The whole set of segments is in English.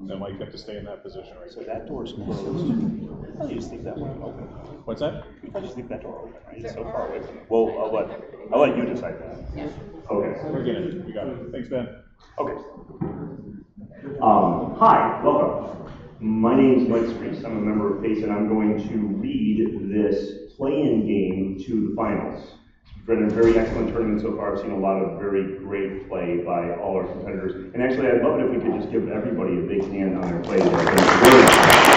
That might have to stay in that position right So there. that door's closed. I'll just leave that one open. What's that? I'll just leave that door open, right? It's so far away from it. Well, I'll let you decide that. Okay. We're getting it. We got it. Thanks, Ben. Okay. Hi, welcome. My name is Mike Spreece. I'm a member of PACE, and I'm going to read this play-in game to the finals. We've run a very excellent tournament so far. I've seen a lot of very great play by all our competitors. And actually, I'd love it if we could just give everybody a big hand on their play there.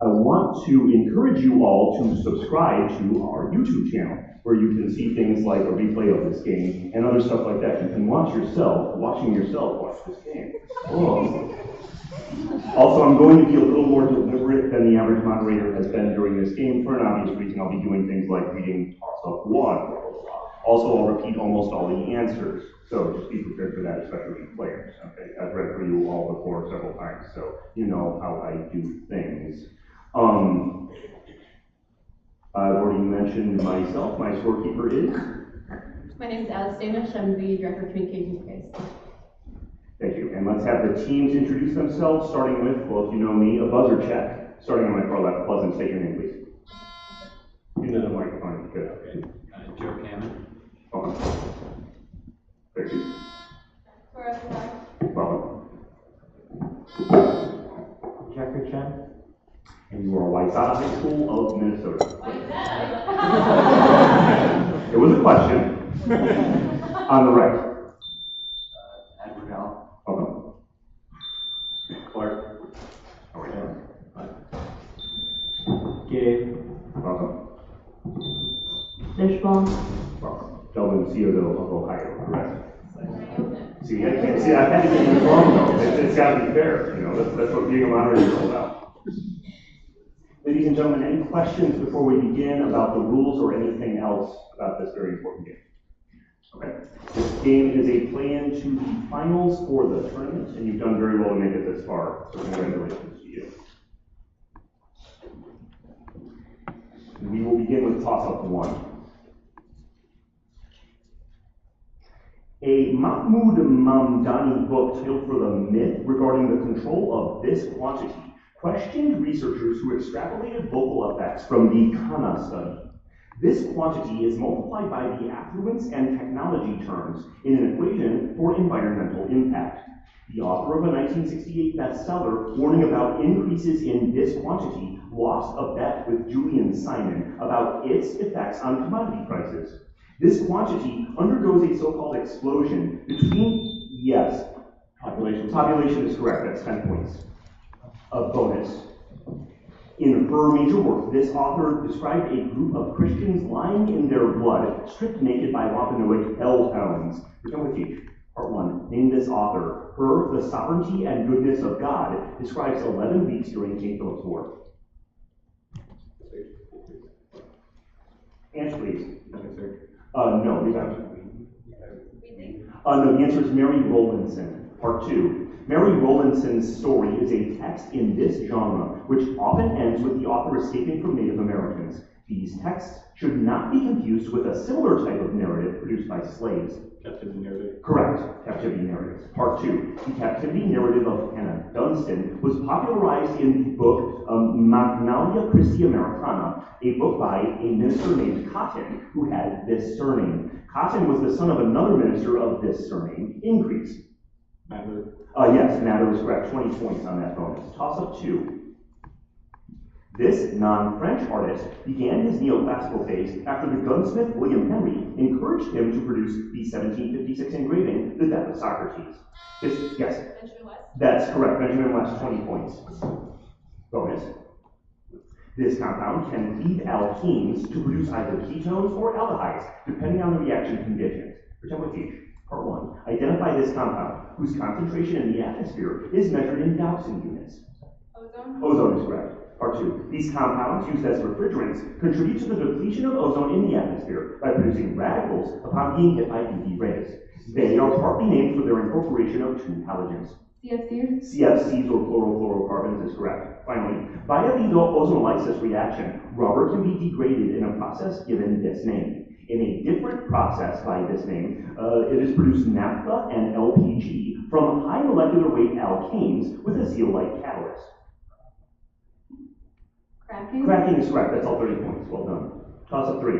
I want to encourage you all to subscribe to our YouTube channel, where you can see things like a replay of this game and other stuff like that. You can watching yourself watch this game. Oh. Also, I'm going to be a little more deliberate than the average moderator has been during this game. For an obvious reason, I'll be doing things like reading toss-up one. Also, I'll repeat almost all the answers. So just be prepared for that, especially players. Okay, I've read for you all before several times, so you know how I do things. I've already mentioned myself. My scorekeeper is? My name is Alice Danish. I'm the Director of Communications at PACE. Thank you. And let's have the teams introduce themselves, starting with, well, if you know me, a buzzer check. Starting on my far left, Pleasant, state your name, please. Into the microphone. Good. Okay. Joe Cameron. Welcome. Thank you. Welcome. Jeffrey Chen. And you are Wayzata High School of Minnesota. It was a question. On the right. Edward Al. Welcome. Clark. How are you doing? Gabe. Welcome. Fishbone. Welcome. Delvin Cioto of Ohio, correct? See, I can't see, I've had to get this wrong though. It's got to be fair, you know, that's what being a moderator is all about. Ladies and gentlemen, any questions before we begin about the rules or anything else about this very important game? Okay. This game is a play-in to the finals for the tournament, and you've done very well to make it this far, so congratulations to you. We will begin with toss-up one. A Mahmoud Mamdani book titled For the Myth regarding the control of this quantity questioned researchers who extrapolated vocal effects from the Kana study. This quantity is multiplied by the affluence and technology terms in an equation for environmental impact. The author of a 1968 bestseller warning about increases in this quantity lost a bet with Julian Simon about its effects on commodity prices. This quantity undergoes a so-called explosion between, yes, population is correct, that's 10 points. A bonus. In her major work, this author described a group of Christians lying in their blood, stripped naked by Wampanoag hellhounds. Return with each. Part 1. Name this author. Her, the sovereignty and goodness of God, describes 11 weeks during King Philip's War. Answer, please. No, we don't. No, the answer is Mary Rowlandson. Part 2. Mary Rowlandson's story is a text in this genre, which often ends with the author escaping from Native Americans. These texts should not be confused with a similar type of narrative produced by slaves. Captivity narrative. Correct. Captivity narratives. Part 2. The captivity narrative of Hannah Dunstan was popularized in the book Magnalia Christi Americana, a book by a minister named Cotton, who had this surname. Cotton was the son of another minister of this surname, Increase. Mather. Yes, Mather is correct. 20 points on that bonus. Toss up 2. This non-French artist began his neoclassical phase after the gunsmith William Henry encouraged him to produce the 1756 engraving, The Death of Socrates. Yes, Benjamin West. that's correct. Benjamin West, 20 points. Bonus. This compound can lead alkenes to produce either ketones or aldehydes, depending on the reaction conditions. Pretend with each. Part 1. Identify this compound, whose concentration in the atmosphere is measured in Dowson units. Ozone. Ozone is correct. Part 2. These compounds, used as refrigerants, contribute to the depletion of ozone in the atmosphere by producing radicals upon being hit by UV rays. They are partly named for their incorporation of two halogens. CFCs. CFCs or chlorofluorocarbons is correct. Finally, via the ozonolysis reaction, rubber can be degraded in a process given this name. In a different process by this name, it has produced naphtha and LPG from high molecular weight alkanes with a zeolite catalyst. Cracking? Cracking is correct. That's all 30 points. Well done. Toss up 3.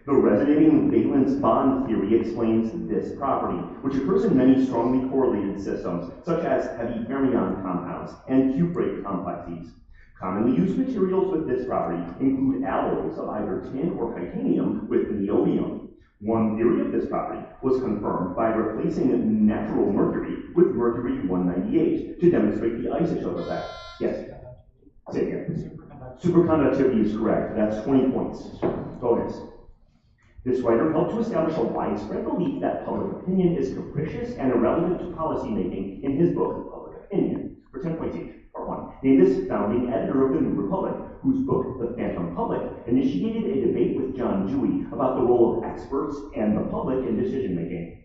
The resonating valence bond theory explains this property, which occurs in many strongly correlated systems, such as heavy fermion compounds and cuprate complexes. Commonly used materials with this property include alloys of either tin or titanium with niobium. One theory of this property was confirmed by replacing natural mercury with mercury-198 to demonstrate the isotope effect. Yes? Say it again. Superconductivity is correct. That's 20 points. Bonus. This writer helped to establish a widespread belief that public opinion is capricious and irrelevant to policymaking in his book, Public Opinion. For 10 points each. Part 1. Name this founding editor of the New Republic, whose book, The Phantom Public, initiated a debate with John Dewey about the role of experts and the public in decision-making.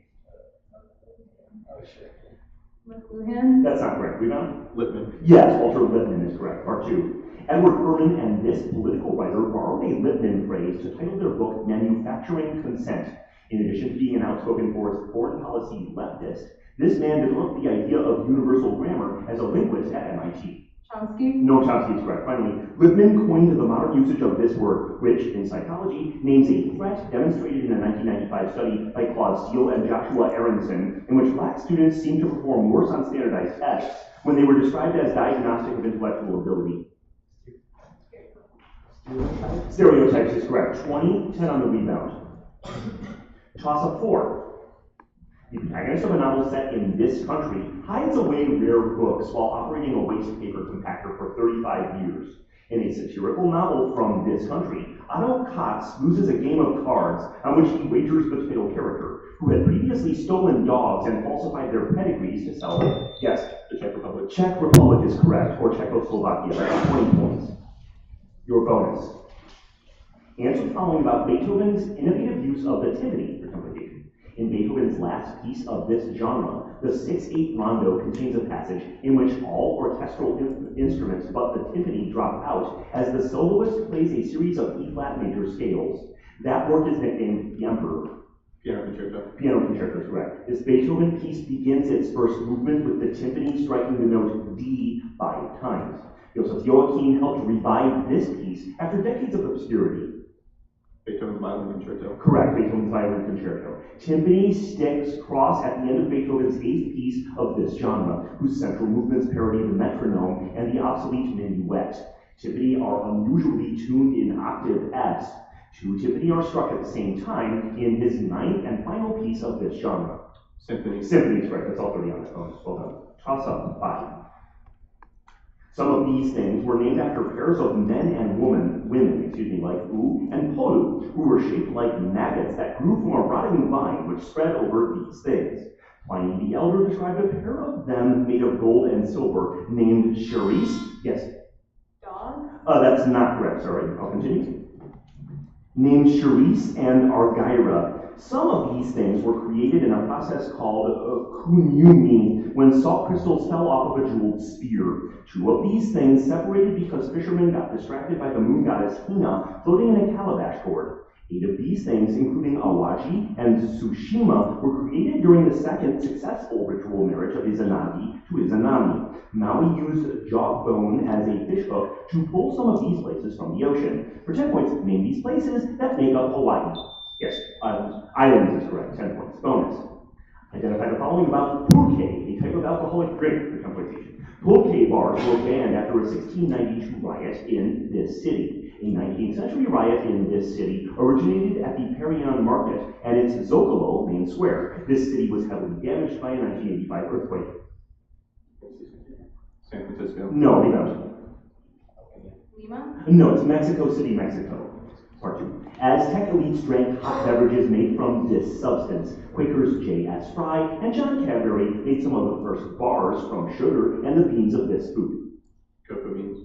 McLuhan? That's not correct. Rebound? Lippmann. Yes, Walter Lippmann is correct. Part 2. Edward Herman and this political writer borrowed a Lippmann phrase to title their book Manufacturing Consent. In addition to being an outspoken foreign policy leftist, this man developed the idea of universal grammar as a linguist at MIT. Chomsky? No, Chomsky is correct. Finally, Lippmann coined the modern usage of this word, which, in psychology, names a threat demonstrated in a 1995 study by Claude Steele and Joshua Aronson, in which black students seemed to perform worse on standardized tests when they were described as diagnostic of intellectual ability. Stereotypes is correct. 20, 10 on the rebound. Toss up 4. The protagonist of a novel set in this country hides away rare books while operating a waste paper compactor for 35 years. In a satirical novel from this country, Otto Kotz loses a game of cards on which he wagers the title character, who had previously stolen dogs and falsified their pedigrees to sell them. Yes, The Czech Republic. Czech Republic is correct, or Czechoslovakia. That's 20 points. Your bonus. Answer the following about Beethoven's innovative use of the timpani for templification. In Beethoven's last piece of this genre, the 6/8 rondo contains a passage in which all orchestral instruments but the timpani drop out as the soloist plays a series of E-flat major scales. That work is nicknamed the Emperor. Piano concerto. Piano concerto is correct. This Beethoven piece begins its first movement with the timpani striking the note D 5 times. Joseph Joachim helped revive this piece after decades of obscurity. Beethoven's Violin Concerto. Correct, Beethoven's Violin Concerto. Timpani sticks cross at the end of Beethoven's 8th piece of this genre, whose central movements parody the metronome and the obsolete minuet. Timpani are unusually tuned in octave S. 2 timpani are struck at the same time in his 9th and final piece of this genre. Symphony. Symphony is correct. That's all 30 on that bonus. Well done. Toss up 5. Some of these things were named after pairs of men and women, like U and Polu, who were shaped like maggots that grew from a rotting vine which spread over these things. Pliny the Elder described a pair of them made of gold and silver named Charisse. Yes? Dog? That's not correct, sorry. I'll continue. Named Charisse and Argyra. Some of these things were created in a process called kunumi, when salt crystals fell off of a jeweled spear. 2 of these things separated because fishermen got distracted by the moon goddess Hina floating in a calabash gourd. 8 of these things, including Awaji and Tsushima, were created during the second successful ritual marriage of Izanagi to Izanami. Maui used jawbone as a fishhook to pull some of these places from the ocean. For 10 points, name these places that make up Hawaii. Yes, islands. Islands is correct. 10 points. Bonus. Identify the following about pulque, a type of alcoholic drink for 10 points each. Pulque bars were banned after a 1692 riot in this city. A 19th century riot in this city originated at the Perion Market and its Zocalo main square. This city was heavily damaged by a 1985 earthquake. San Francisco. No, rebound. Lima? No, it's Mexico City, Mexico. Part 2. Aztec elites drank hot beverages made from this substance. Quakers J.S. Fry and John Cadbury made some of the first bars from sugar and the beans of this food. Cocoa beans.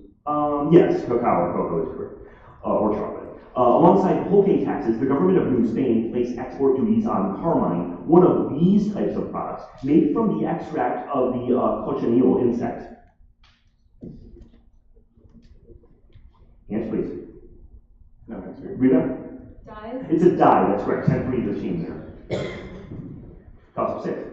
Yes, cacao or cocoa is correct. Or chocolate. Alongside pulque taxes, the government of New Spain placed export duties on carmine, one of these types of products, made from the extract of the cochineal insect. Yes, please. No answer. Rita? Dies? It's a die, that's correct. 10 for either team there. Toss of 6.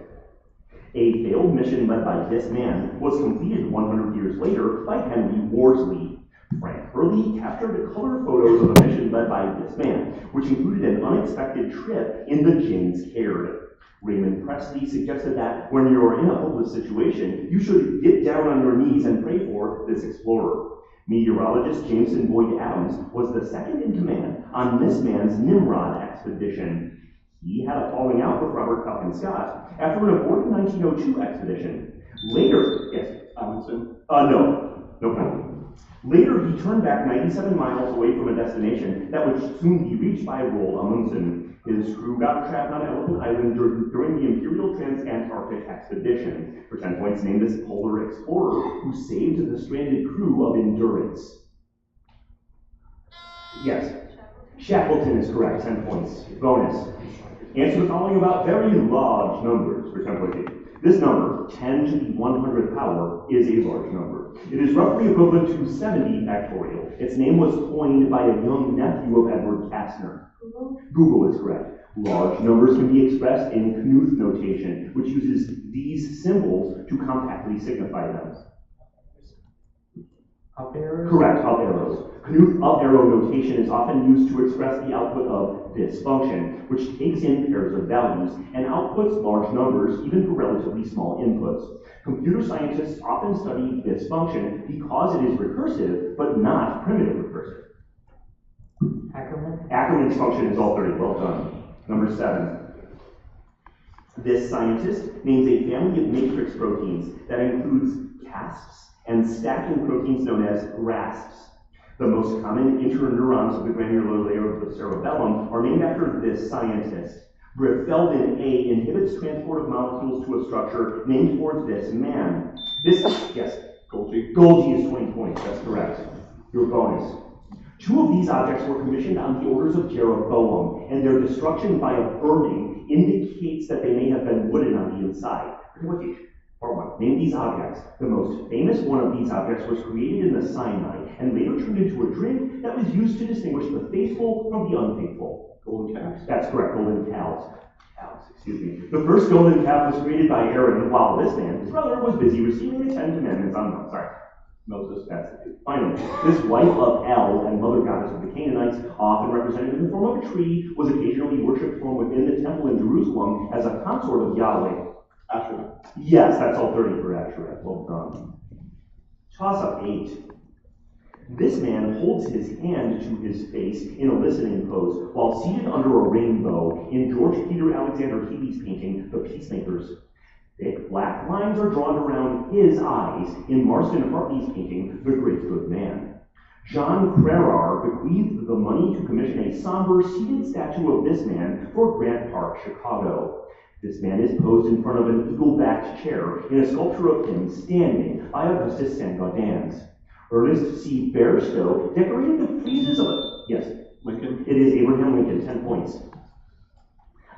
A failed mission led by this man was completed 100 years later by Henry Worsley. Frank Hurley captured color photos of a mission led by this man, which included an unexpected trip in the James Caird. Raymond Presley suggested that when you're in a hopeless situation, you should get down on your knees and pray for this explorer. Meteorologist Jameson Boyd Adams was the second in command on this man's Nimrod expedition. He had a falling out with Robert Falcon Scott after an aborted 1902 expedition. Later, yes? Amundsen? No problem. Later, he turned back 97 miles away from a destination that would soon be reached by Roald Amundsen. His crew got trapped on Elephant Island during the Imperial Trans-Antarctic Expedition. For 10 points, name this polar explorer who saved the stranded crew of Endurance. Yes. Shackleton is correct, 10 points. Bonus. Answer the following about very large numbers for 10 points. This number, 10 to the 100th power, is a large number. It is roughly equivalent to 70 factorial. Its name was coined by a young nephew of Edward Kastner. Google is correct. Large numbers can be expressed in Knuth notation, which uses these symbols to compactly signify them. Up arrows? Correct, up arrows. Knuth up arrow notation is often used to express the output of this function, which takes in pairs of values and outputs large numbers even for relatively small inputs. Computer scientists often study this function because it is recursive, but not primitive recursive. Ackerman? Ackerman's function is all 30. Well done. Number 7. This scientist names a family of matrix proteins that includes casps and stacking proteins known as rasps. The most common interneurons of the granular layer of the cerebellum are named after this scientist. Brifeldin A inhibits transport of molecules to a structure named for this man. Yes? Golgi? Golgi is 20 points, that's correct. Your bonus. 2 of these objects were commissioned on the orders of Jeroboam, and their destruction by a burning indicates that they may have been wooden on the inside. Part 1. Name these objects. The most famous one of these objects was created in the Sinai and later turned into a drink that was used to distinguish the faithful from the unfaithful. Golden calves? That's correct, golden cows. The first golden calf was created by Aaron while this man, his brother, was busy receiving the 10 Commandments on Moses. That's it. Finally, this wife of El and mother goddess of the Canaanites, often represented in the form of a tree, was occasionally worshipped from within the temple in Jerusalem as a consort of Yahweh. Asherah? Yes, that's all 30 for Asherah. Well done. Toss up 8. This man holds his hand to his face in a listening pose while seated under a rainbow in George Peter Alexander Healy's painting, The Peacemakers. Thick black lines are drawn around his eyes in Marston Hartley's painting, The Great Good Man. John Crerar bequeathed the money to commission a somber seated statue of this man for Grant Park, Chicago. This man is posed in front of an eagle-backed chair in a sculpture of him standing by Augustus Saint-Gaudens. Ernest C. Bairstow decorated the friezes of a... Yes? Lincoln? It is Abraham Lincoln, 10 points.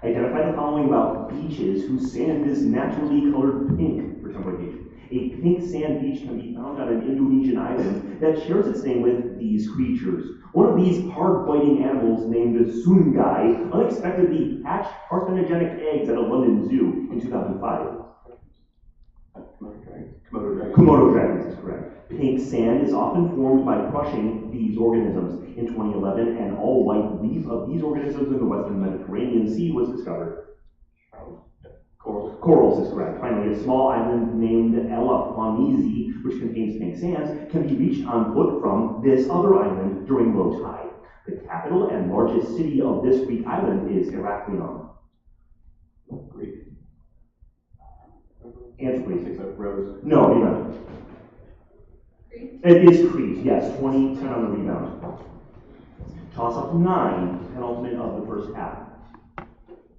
Identify the following about beaches whose sand is naturally colored pink for some location. A pink sand beach can be found on an Indonesian island that shares its name with these creatures. One of these hard-biting animals named Sungai unexpectedly hatched parthenogenic eggs at a London zoo in 2005. Komodo dragon? Komodo dragons is correct. Pink sand is often formed by crushing these organisms. In 2011, an all-white reef of these organisms in the western Mediterranean Sea was discovered. Corals? Corals is correct. Finally, a small island named Elafonisi, which contains pink sands, can be reached on foot from this other island during low tide. The capital and largest city of this Greek island is Heraklion. Greek? Answer please. Except Rose? No, rebound. Crete? It is Crete, yes. 20, 10 on the rebound. Toss up 9, penultimate of the first half.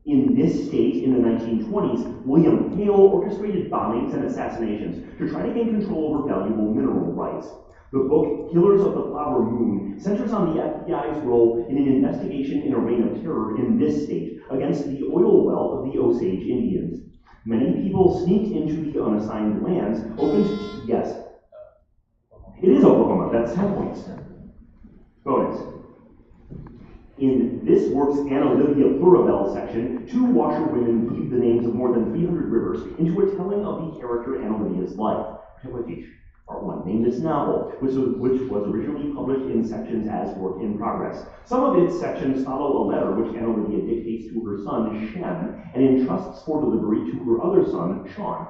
In this state, in the 1920s, William Hale orchestrated bombings and assassinations to try to gain control over valuable mineral rights. The book, Killers of the Flower Moon, centers on the FBI's role in an investigation in a reign of terror in this state against the oil wealth of the Osage Indians. Many people sneaked into the unassigned lands, opened, yes. It is Oklahoma, that's 10 points. Bonus. In this work's Anna Livia Plurabelle section, two washerwomen weave the names of more than 300 rivers into a telling of the character Anna Livia's life. Part 1. Name this novel, which was originally published in sections as work in progress. Some of its sections follow a letter which Anna Livia dictates to her son, Shem, and entrusts for delivery to her other son, Sean.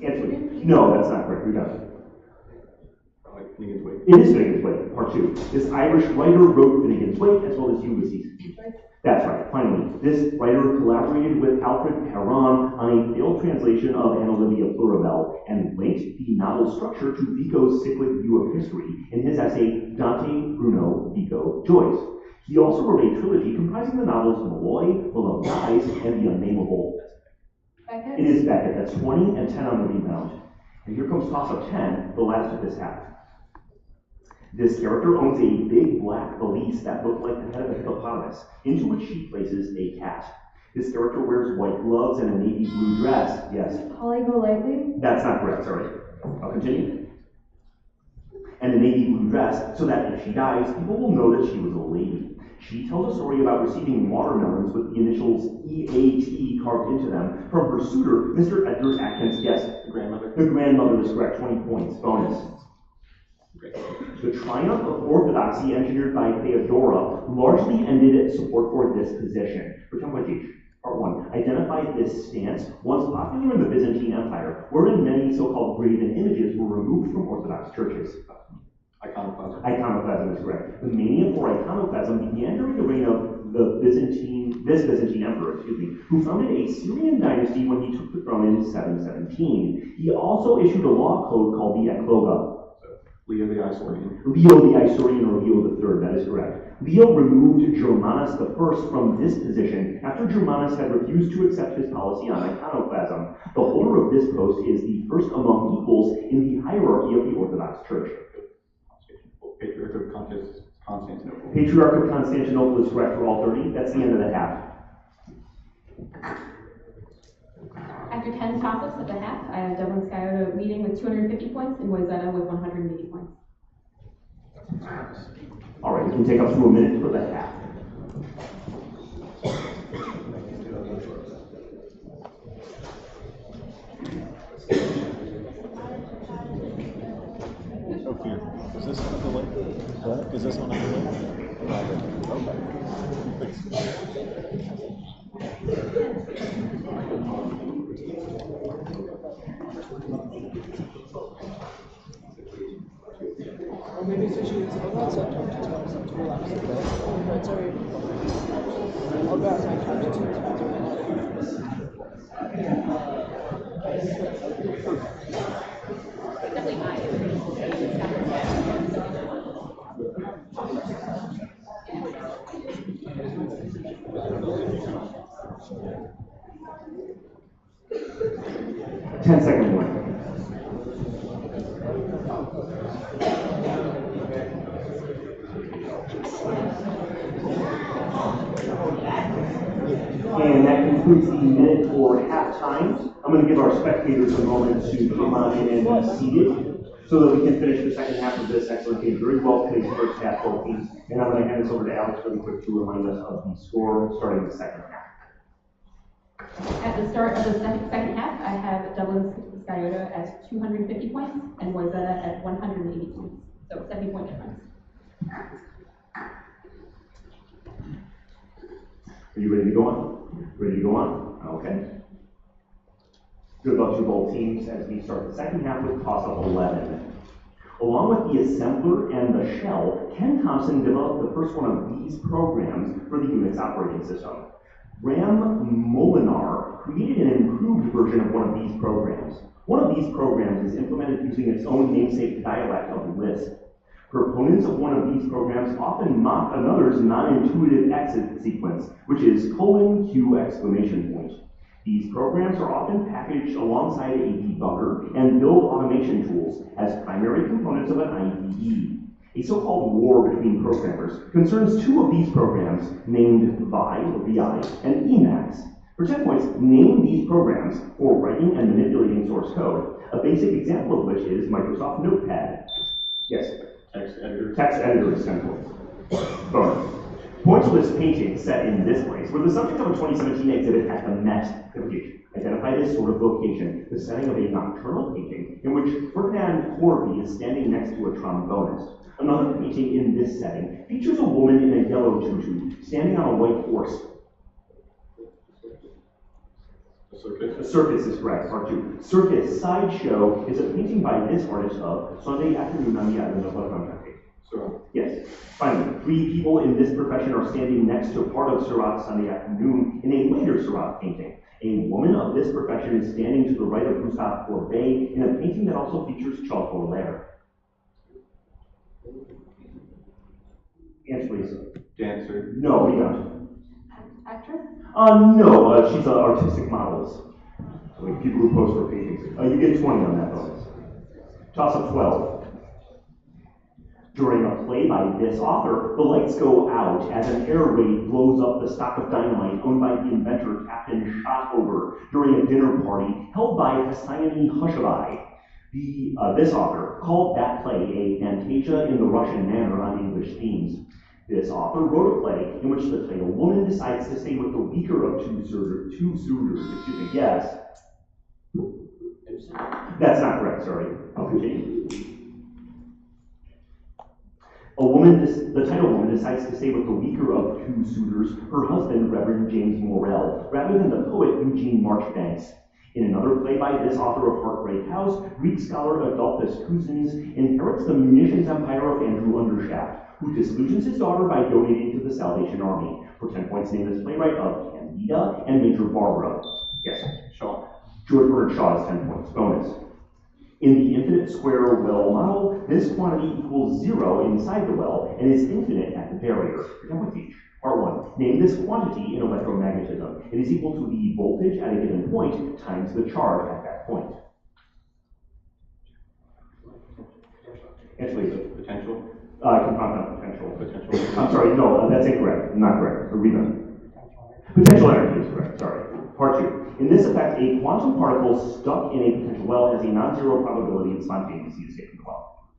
Answer. No, that's not correct. You're done. Like Finnegan's Wake. It is Finnegan's Wake, part 2. This Irish writer wrote Finnegan's Wake as well as Ulysses. That's right. Finally, this writer collaborated with Alfred Perron on a failed translation of Anna Livia Plurabelle and linked the novel's structure to Vico's cyclic view of history in his essay Dante, Bruno, Vico, Joyce. He also wrote a trilogy comprising the novels Malloy, Beloved Guys, and The Unnameable. Beckett? It is Beckett. That's 20 and 10 on the rebound. And here comes toss-up 10, the last of this half. This character owns a big black valise that looked like the head of a hippopotamus, into which she places a cat. This character wears white gloves and a navy blue dress. Yes? Polly Golightly? That's not correct, sorry. I'll continue. And a navy blue dress, so that if she dies, people will know that she was a lady. She tells a story about receiving watermelons with the initials EAT carved into them from her suitor, Mr. Edgar Atkins. Yes? The grandmother. The grandmother is correct. 20 points. Bonus. Great. The triumph of orthodoxy engineered by Theodora largely ended support for this position. For 10 points each. Part 1. Identify this stance, once popular in the Byzantine Empire, wherein many so-called graven images were removed from Orthodox churches. Iconoclasm. Iconoclasm is correct. The mania for iconoclasm began during the reign of this Byzantine emperor, who founded a Syrian dynasty when he took the throne in 717. He also issued a law code called the Ecloga. Leo the Isaurian. Leo the Isaurian, or Leo III, that is correct. Leo removed Germanus I from this position after Germanus had refused to accept his policy on iconoclasm. The holder of this post is the first among equals in the hierarchy of the Orthodox Church. Patriarch of Constantinople. Patriarch of Constantinople is correct for all 30. That's the end of the half. After 10 toss-ups at the half, I have Dublin Scioto leading with 250 points and Wayzata with 180 points. All right, we can take up to a minute for the half. Okay. Is this one of the way? What? Is this one of the way? Okay. Thanks. Or maybe especially it's about sometimes it's about some tool apps. But sorry. I'll go outside chapter 2. Definitely I. 10-second warning. And that concludes the minute for halftime. I'm going to give our spectators a moment to come on in and be seated so that we can finish the second half of this excellent game. Very well played first half, both teams. And I'm going to hand this over to Alex really quick to remind us of the score starting the second half. At the start of the second half, I have Dublin Scioto at 250 points and Wayzata at 180 points. So 70-point difference. Are you ready to go on? Ready to go on? Okay. Good luck to both teams as we start the second half with toss-up 11. Along with the assembler and the shell, Ken Thompson developed the first one of these programs for the Unix operating system. Ram Molinar created an improved version of one of these programs. One of these programs is implemented using its own namesake dialect of Lisp. Proponents of one of these programs often mock another's non-intuitive exit sequence, which is :Q exclamation point. These programs are often packaged alongside a debugger and build automation tools as primary components of an IDE. A so-called war between programmers concerns two of these programs named VI, or VI, and Emacs. For 10 points, name these programs for writing and manipulating source code, a basic example of which is Microsoft Notepad. Yes? Text editor. Text editor is 10 points. Bonus. Points for this painting set in this place were the subject of a 2017 exhibit at the Met. Identify this sort of location, the setting of a nocturnal painting in which Ferdinand Corby is standing next to a trombonist. Another painting in this setting features a woman in a yellow tutu standing on a white horse. A circus. A circus is correct, part 2. Circus Sideshow is a painting by this artist of Sunday afternoon on the island of Surat. So, Yes. Finally, 3 people in this profession are standing next to part of Surat Sunday afternoon in a later Surat painting. A woman of this profession is standing to the right of Gustave Courbet in a painting that also features Charles Baudelaire. Answer, please. dancer. No, we don't. Actress? No, she's an artistic model. Like people who pose for paintings. You get 20 on that bonus. Toss up 12. During a play by this author, the lights go out as an air raid blows up the stock of dynamite owned by the inventor Captain Shotover during a dinner party held by Hosseini Hushabye. This author called that play a fantasia in the Russian manner on English themes. This author wrote a play in which the title woman decides to stay with the weaker of two suitors. Yes. That's not correct, sorry. I'll continue. The title woman decides to stay with the weaker of two suitors, her husband, Reverend James Morrell, rather than the poet Eugene Marchbanks. In another play by this author of Heartbreak House, Greek scholar Adolphus Cousins inherits the munitions empire of Andrew Undershaft, who disillusions his daughter by donating to the Salvation Army. For 10 points, name this playwright of Candida and Major Barbara. Yes. Shaw. George Bernard Shaw is 10 points. Bonus. In the infinite square well model, this quantity equals 0 inside the well and is infinite at the barrier. 10 points each. Part 1. Name this quantity in electromagnetism. It is equal to the voltage at a given point times the charge at that point. Answer please. Potential. Compound potential. Potential. I'm sorry, no, that's incorrect. Not correct. Rebound. Potential energy is correct, sorry. Part 2. In this effect, a quantum particle stuck in a potential well has a non-zero probability of spontaneously escaping the well.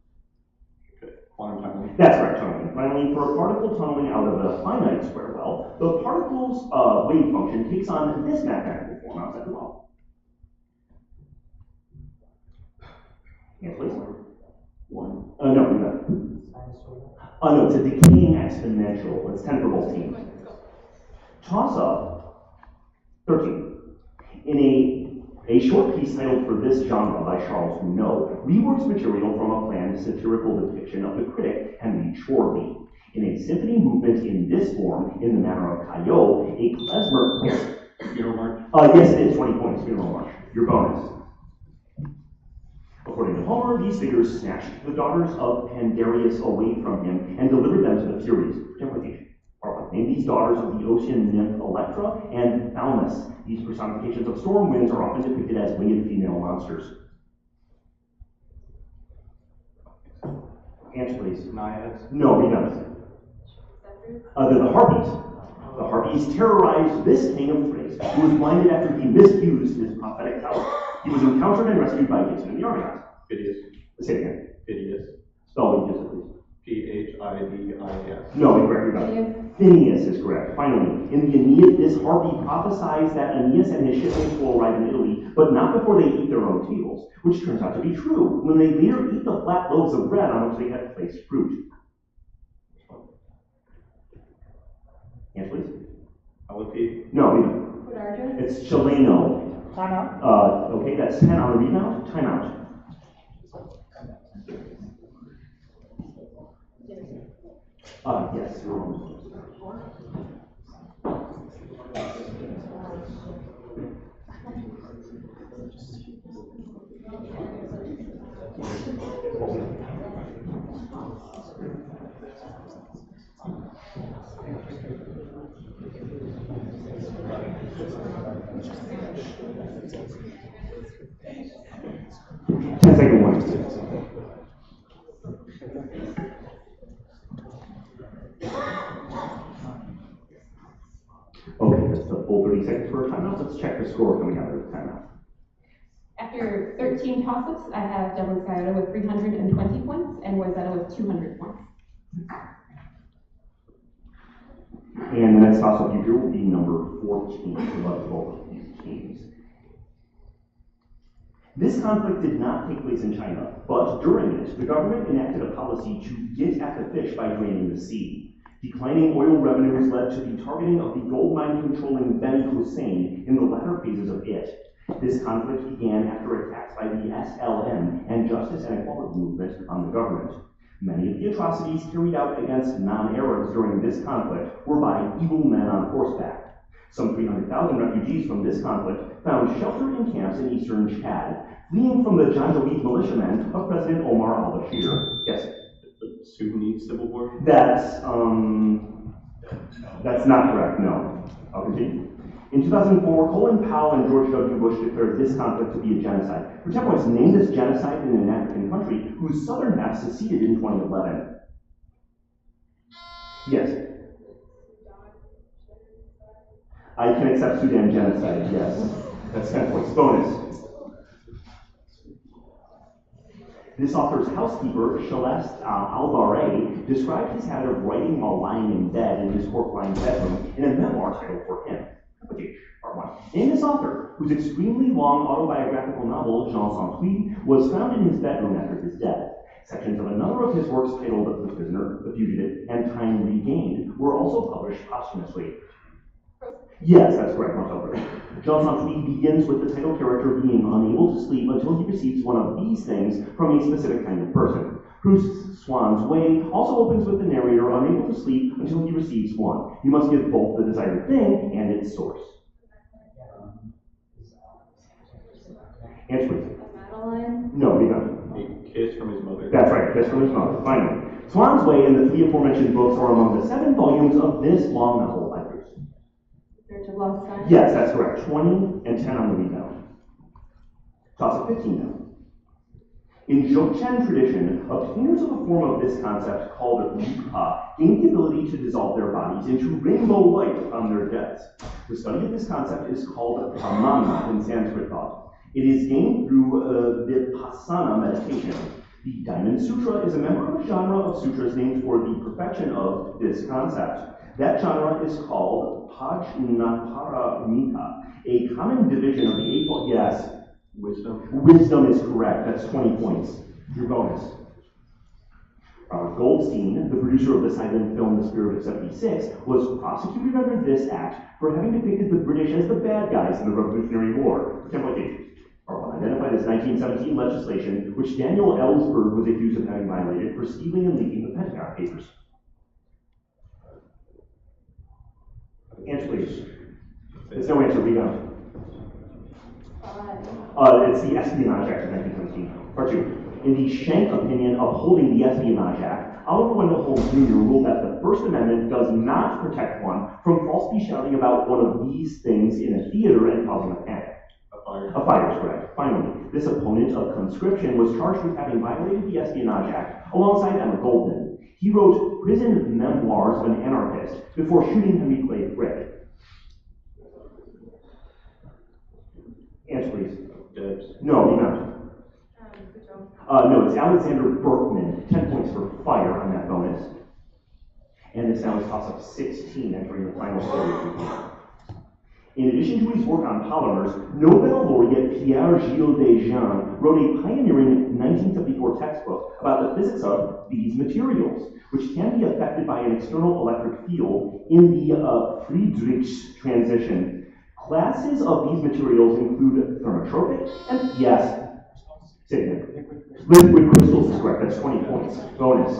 Okay. Quantum tunneling. That's right, tunneling. Finally, for a particle tunneling out of a finite square well, the particle's wave function takes on this mathematical form outside the well. Yes, please. 1. No, no, it's a decaying exponential. It's 10 for both teams. Toss up 13. In a short piece titled For This Genre by Charles Gounod, reworks material from a planned satirical depiction of the critic Henry Chorley. In a symphony movement in this form, in the manner of Caillot, a klezmer... Funeral march. Yes, it is 20 points, funeral march. Your bonus. According to Homer, these figures snatched the daughters of Pandarius away from him and delivered them to the Furies. Name these daughters of the ocean nymph Electra and Thaumas. These personifications of storm winds are often depicted as winged female monsters. Answer, please. Naiads. No, we don't. They're the Harpies. The Harpies terrorized this king of Thrace, who was blinded after he misused his prophetic power. He was encountered and rescued by Jason and the Argonauts. Phidias. Say it again. Phidias. Spell it, please. Phidis. No, incorrect. Phineas is correct. Finally, in the Aeneid, this harpy prophesies that Aeneas and his shipmates will arrive in Italy, but not before they eat their own tables, which turns out to be true when they later eat the flat loaves of bread on which they had placed fruit. Yes, please. Alipede. No, we don't. It's Cheleno. Time out. Okay, that's 10 on the rebound. Time out. Yes. Ten-second warning. Okay, that's the full 30 seconds for a timeout. Let's check the score coming out of the timeout. After After 13 toss-ups, I have Dublin Scioto with 320 points and Wayzata with 200 points. And the next toss-up you hear will be number 14, of both of these teams. This conflict did not take place in China, but during it, the government enacted a policy to get at the fish by draining the sea. Declining oil revenues led to the targeting of the gold mine controlling Beni Hussein in the latter phases of it. This conflict began after attacks by the SLM and Justice and Equality Movement on the government. Many of the atrocities carried out against non-Arabs during this conflict were by evil men on horseback. Some 300,000 refugees from this conflict found shelter in camps in eastern Chad, fleeing from the Janjaweed militiamen of President Omar al-Bashir. Yes? The Sudanese Civil War? That's not correct, no. I'll continue. In 2004, Colin Powell and George W. Bush declared this conflict to be a genocide. For 10 points, name this genocide in an African country whose southern half seceded in 2011. Yes. I can accept Sudan genocide, yes. That's 10 points. Bonus. This author's housekeeper, Celeste Alvarez, described his habit of writing while lying in bed in his cork-lined bedroom in a memoir titled For Him. Okay, part one. In this author, whose extremely long autobiographical novel, Jean Sans-Pluie, was found in his bedroom after his death. Sections of a number of his works titled The Prisoner, The Fugitive, and Time Regained were also published posthumously. Yes, that's correct, much over. Jean Sans-Pluie begins with the title character being unable to sleep until he receives one of these things from a specific kind of person. Proust's Swan's Way also opens with the narrator unable to sleep until he receives one. You must give both the desired thing and its source. Answer please. Madeline? No, we don't. A kiss from his mother. That's right, kiss from his mother. Finally, Swan's Way and the three aforementioned books are among the 7 volumes of this long novel by Proust. Search of Lost Time? Yes, that's correct. 20 and 10 on the rebound. Toss of 15 now. In Dzogchen tradition, obtainers of a form of this concept called Rupa gain the ability to dissolve their bodies into rainbow light upon their deaths. The study of this concept is called pramana in Sanskrit thought. It is gained through vipassana meditation. The Diamond Sutra is a member of a genre of sutras named for the perfection of this concept. That genre is called Pajnaparamita, a common division of the Eightfold. Yes. Wisdom. Wisdom is correct. That's 20 points. Your bonus. Robert Goldstein, the producer of the silent film The Spirit of 76, was prosecuted under this act for having depicted the British as the bad guys in the Revolutionary War. Identify this 1917 legislation, which Daniel Ellsberg was accused of having violated for stealing and leaking the Pentagon Papers. Answer, please. There's no answer. Read out. It's the Espionage Act of 1917. Part 2. In the Schenck opinion upholding the Espionage Act, Oliver Wendell Holmes Jr. ruled that the First Amendment does not protect one from falsely shouting about one of these things in a theater and causing a panic. A fire is correct. Finally, this opponent of conscription was charged with having violated the Espionage Act alongside Emma Goldman. He wrote prison memoirs of an anarchist before shooting Henry Clay Frick. Answer, please. Debs. No, you don't. No, it's Alexander Berkman. 10 points for fire on that bonus. And this now is toss up 16 entering the final story. In addition to his work on polymers, Nobel laureate Pierre-Gilles Desjardins wrote a pioneering 1974 textbook about the physics of these materials, which can be affected by an external electric field in the Friedrichs transition. Classes of these materials include thermotropic and, yes, say it again. Liquid crystals is correct, that's 20 points. Bonus.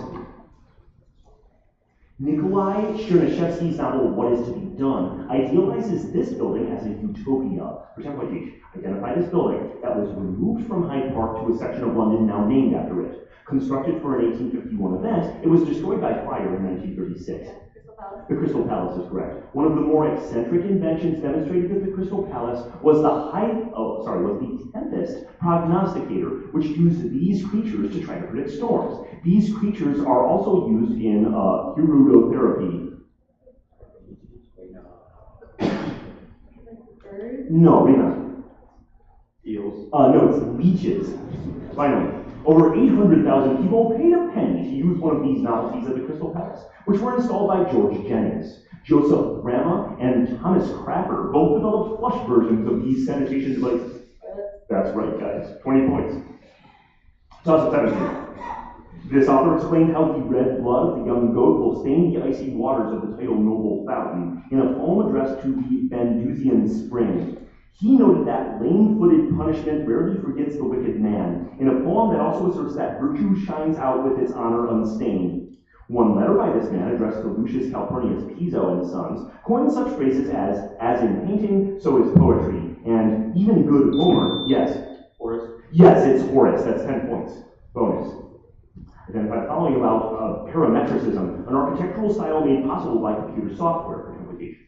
Nikolai Chernyshevsky's novel What Is to Be Done idealizes this building as a utopia. For example, identify this building that was removed from Hyde Park to a section of London now named after it. Constructed for an 1851 event, it was destroyed by fire in 1936. The Crystal Palace is correct. One of the more eccentric inventions demonstrated at the Crystal Palace was the Tempest prognosticator, which used these creatures to try to predict storms. These creatures are also used in hirudotherapy. No, Rena. Eels. No, it's leeches. Finally, over 800,000 people paid a penny to use one of these novelties at the Crystal Palace, which were installed by George Jennings. Joseph Grama and Thomas Crapper both developed flush versions of these sanitation devices. That's right, guys. 20 points. Toss of 17. This author explained how the red blood of the young goat will stain the icy waters of the tidal noble fountain in a poem addressed to the Bandusian spring. He noted that lame-footed punishment rarely forgets the wicked man, in a poem that also asserts that virtue shines out with its honor unstained. One letter by this man, addressed to Lucius Calpurnius Piso and Sons, coined such phrases as in painting, so is poetry, and even good Homer, yes. Horace. Yes, it's Horace, that's 10 points. Bonus. Identify the following about parametricism, an architectural style made possible by computer software for implementation.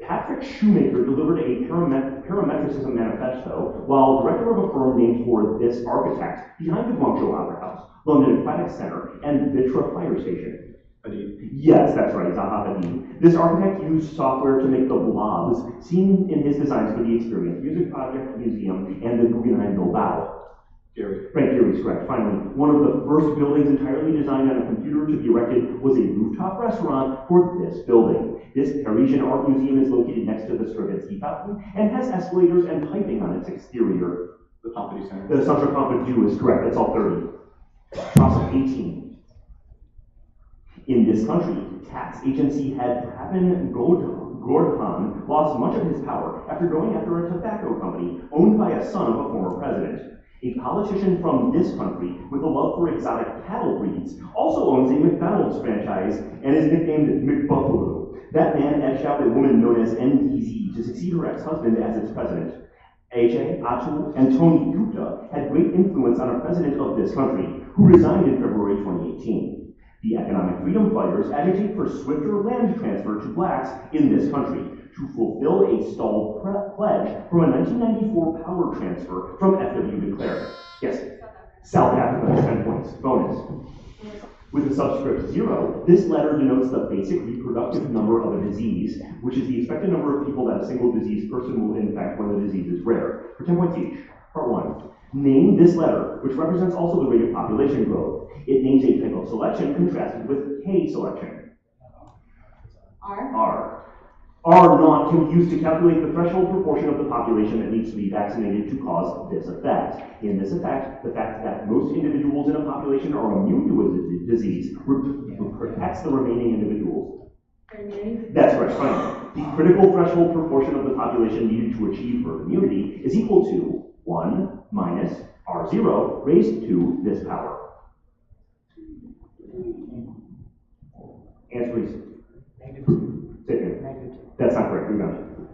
Patrick Shoemaker delivered a parametricism manifesto while director of a firm named for this architect behind the Guangzhou Opera House, London Aquatic Center, and Vitra Fire Station. Hadid. Yes, that's right, Zaha Hadid. This architect used software to make the blobs seen in his designs for the Experience Music Project Museum and the Guggenheim Bilbao. Gary. Frank Gehry's correct. Finally, one of the first buildings entirely designed on a computer to be erected was a rooftop restaurant for this building. This Parisian art museum is located next to the Stravinsky Fountain and has escalators and piping on its exterior. The Pompidou Center. The Centre Pompidou is correct. That's all 30. Toss of 18. In this country, tax agency head Pratman Gordhan lost much of his power after going after a tobacco company owned by a son of a former president. A politician from this country with a love for exotic cattle breeds also owns a McDonald's franchise and is nicknamed McBuffalo. That man edged out a woman known as NDZ to succeed her ex-husband as its president. Ajay, Atul, and Tony Gupta had great influence on a president of this country, who resigned in February 2018. The economic freedom fighters agitate for swifter land transfer to blacks in this country, to fulfill a stalled pledge from a 1994 power transfer from F.W. de Klerk. Yes, South Africa, 10 points. Bonus. With a subscript 0, this letter denotes the basic reproductive number of a disease, which is the expected number of people that a single diseased person will infect when the disease is rare. For 10 points each. Part 1. Name this letter, which represents also the rate of population growth. It names a type of selection contrasted with K selection. R. R0 can be used to calculate the threshold proportion of the population that needs to be vaccinated to cause this effect. In this effect, the fact that most individuals in a population are immune to a disease protects the remaining individuals. That's right, fine. The critical threshold proportion of the population needed to achieve herd immunity is equal to 1 minus R0 raised to this power. Answer please. That's not correct. Rebound.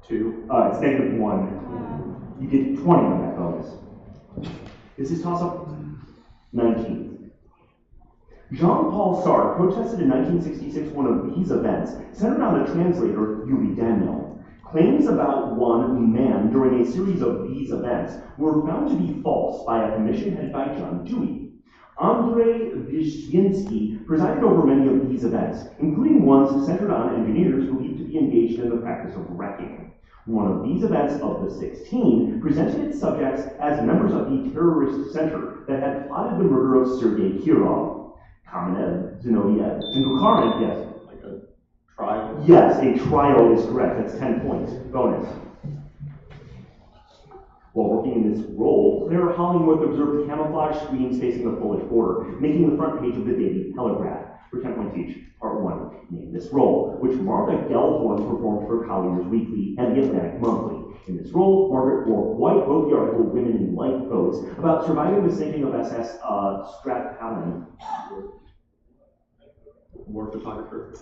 2. It's negative 1. You get 20 on that bonus. This is toss-up 19. Jean-Paul Sartre protested in 1966 one of these events, centered on the translator Yuri Daniel. Claims about one man during a series of these events were found to be false by a commission headed by John Dewey. Andrei Vyshynski presided over many of these events, including ones centered on engineers believed to be engaged in the practice of wrecking. One of these events of the 16 presented its subjects as members of the terrorist center that had plotted the murder of Sergei Kirov. Kamenev, Zinoviev, and Bukharin, yes. Like a trial? Yes, a trial is correct. That's 10 points. Bonus. While working in this role, Claire Hollingworth observed camouflage screens facing the Polish border, making the front page of the Daily Telegraph. For 10 points each. Part 1. Name this role, which Martha Gellhorn performed for Collier's Weekly and the Atlantic Monthly. In this role, Margaret White wrote the article Women in Lifeboats about surviving the sinking of SS Strathallan. War photographer.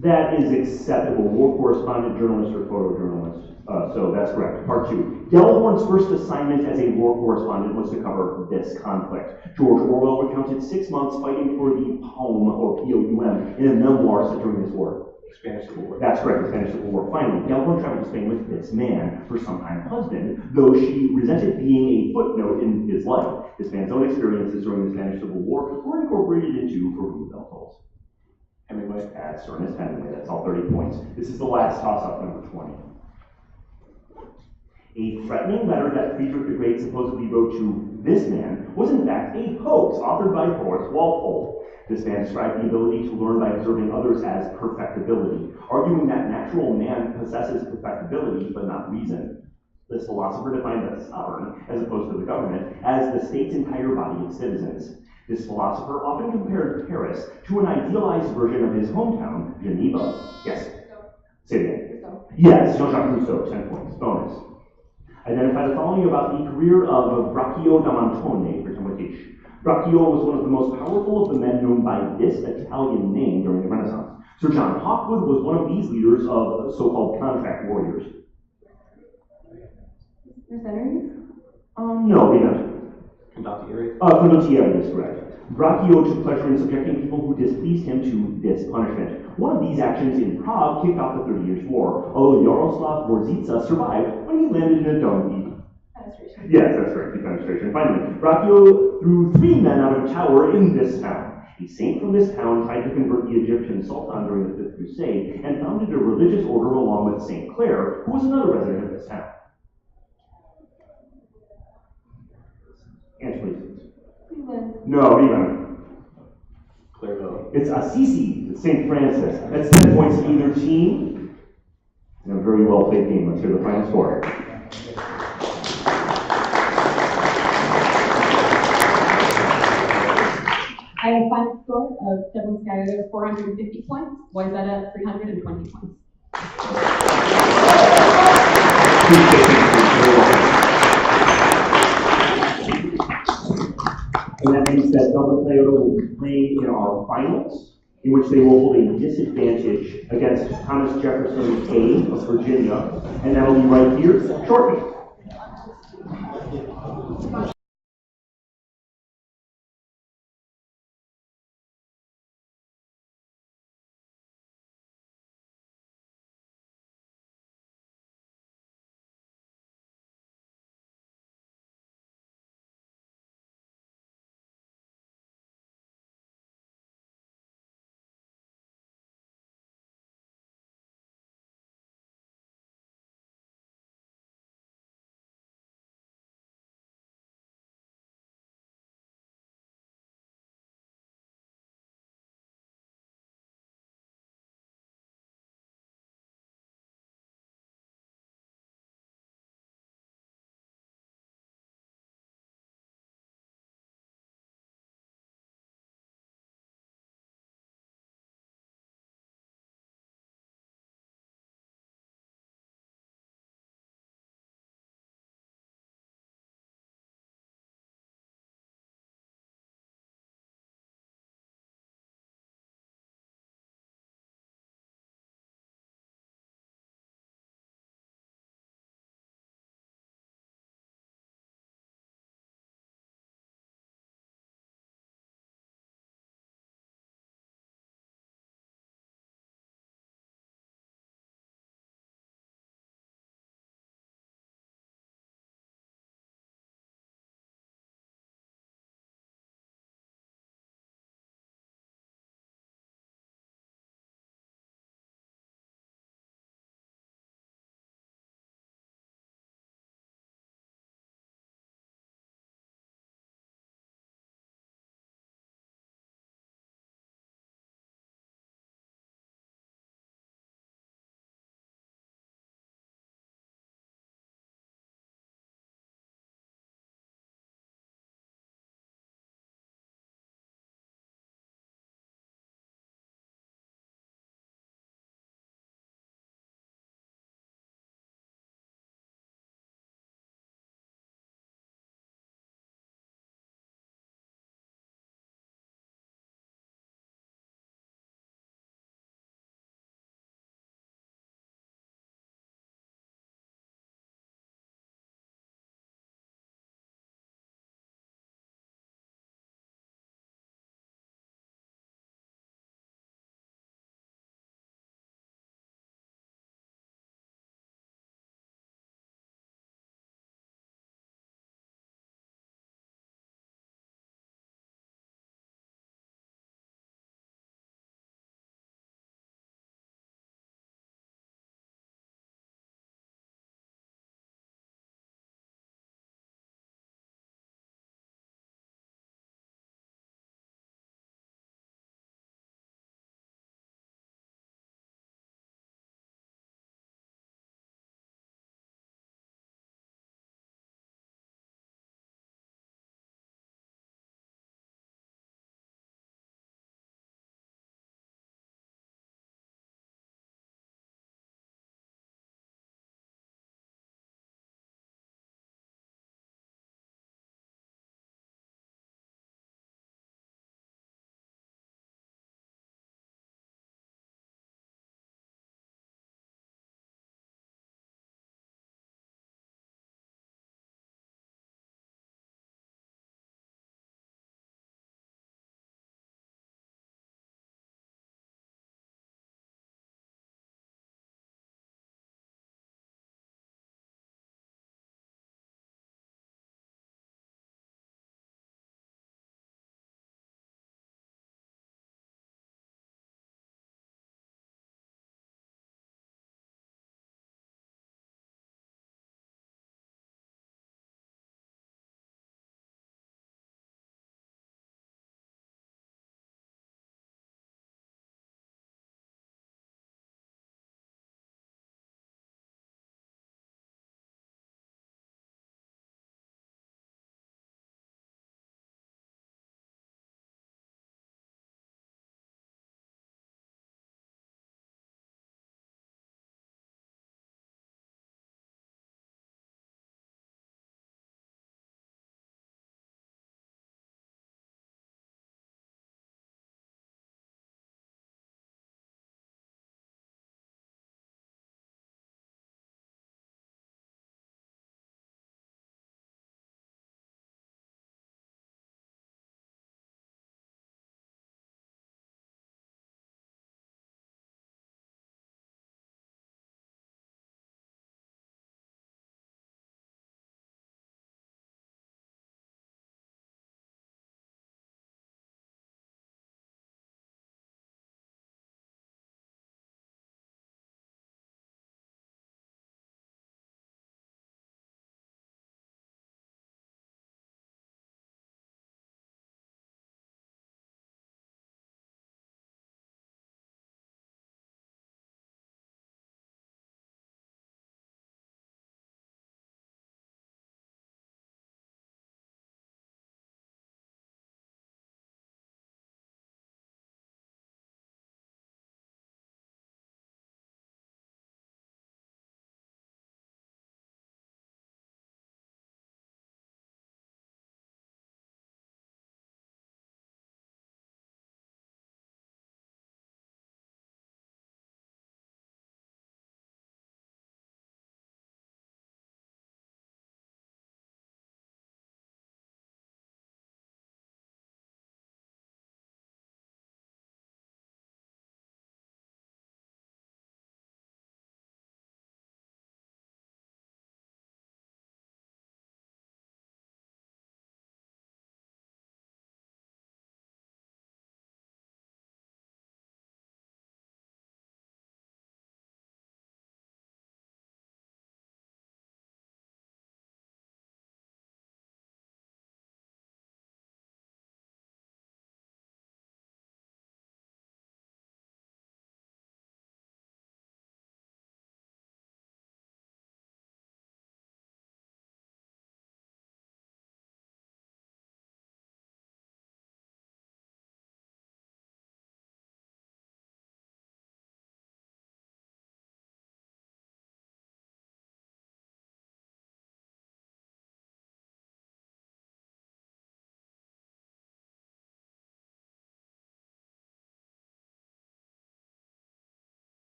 That is acceptable. War correspondent, journalist, or photojournalist. So that's correct. Part 2. Gellhorn's first assignment as a war correspondent was to cover this conflict. George Orwell recounted 6 months fighting for the POUM, or P-O-U-M, in a memoir set during this war. Spanish Civil War. That's correct, the Spanish Civil War. Finally, Gellhorn traveled to Spain with this man, her sometime husband, though she resented being a footnote in his life. This man's own experiences during the Spanish Civil War were incorporated into For Whom the Bell Tolls. Hemingway. That's Ernest Hemingway. That's all 30 points. This is the last toss-up, number 20. A threatening letter that Friedrich the Great supposedly wrote to this man was in fact a hoax authored by Horace Walpole. This man described the ability to learn by observing others as perfectibility, arguing that natural man possesses perfectibility but not reason. This philosopher defined the sovereign, as opposed to the government, as the state's entire body of citizens. This philosopher often compared Paris to an idealized version of his hometown, Geneva. Yes? Say it again. Yes, Jean-Jacques Rousseau, 10 points. Bonus. Identify the following about the career of Braccio da Montone, British. Braccio was one of the most powerful of the men known by this Italian name during the Renaissance. Sir John Hawkwood was one of these leaders of so-called contract warriors. Mercenaries? No, we don't. Condottieri? Condottieri is correct. Braccio took pleasure in subjecting people who displeased him to this punishment. One of these actions in Prague kicked off the 30 Years' War, although Jaroslav Borzitsa survived when he landed in a dung heap. Fenestration. Yes, that's right, defenestration. Finally, Braccio threw 3 men out of a tower in this town. A saint from this town tried to convert the Egyptian Sultan during the 5th Crusade and founded a religious order along with St. Clair, who was another resident of this town. Answer, please. Cleveland. No, even. Clairvaux. It's Assisi, it's St. Francis. That's 10 points to either team. And a very well played game. Let's hear the final score. I have a final score of Devlin Scioto 450 points, Wayzata 320 points. And that means that Devlin Scioto will be playing in our finals, in which they will hold a disadvantage against Thomas Jefferson A of Virginia, and that'll be right here shortly.